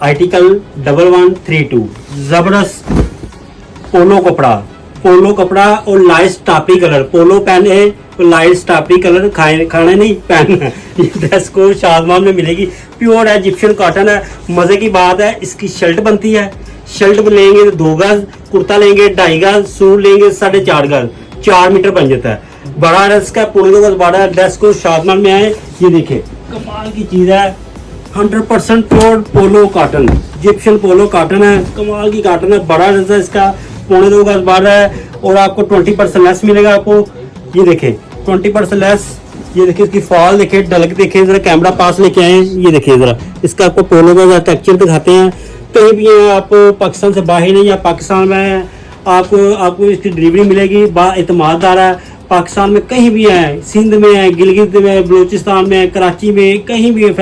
Article 1132 जबरदस्त पोलो कपड़ा और लाइट स्ट्रापी कलर। पोलो पहने है और लाइट स्ट्रापी कलर खाना नहीं पहनना। ये ड्रेस को शादमान में मिलेगी, प्योर है, इजिप्शियन कॉटन है। मजे की बात है, इसकी शर्ट बनती है। शर्ट लेंगे तो 2 गज, कुर्ता लेंगे 2.5 गज, सूट लेंगे 4.5 गज, 4 मीटर बन जाता है। बड़ा ड्रेस का 2.5 गज बड़ा है। ड्रेस को शादमान में आए, ये देखिए कमाल की चीज है, 100% प्योर पोलो कॉटन, इजिप्शियन पोलो कॉटन है, कमाल की कॉटन है। बड़ा ड्रेस है, इसका 2.5 गज बड़ा है और आपको 20% लेस मिलेगा। आपको ये देखे 20% लेस। ये देखिए इसकी फॉल देखिए, डलक देखिए, जरा कैमरा पास लेके आए, ये देखिए जरा इसका आपको पोलो का टेक्सचर दिखाते हैं। कहीं भी हैं आप पाकिस्तान से बाहर नहीं, या पाकिस्तान में हैं, आपको इसकी डिलीवरी मिलेगी, बाएतमादार है। पाकिस्तान में कहीं भी है, सिंध में है, गिलगित में, बलूचिस्तान में, कराची में, कहीं भी है।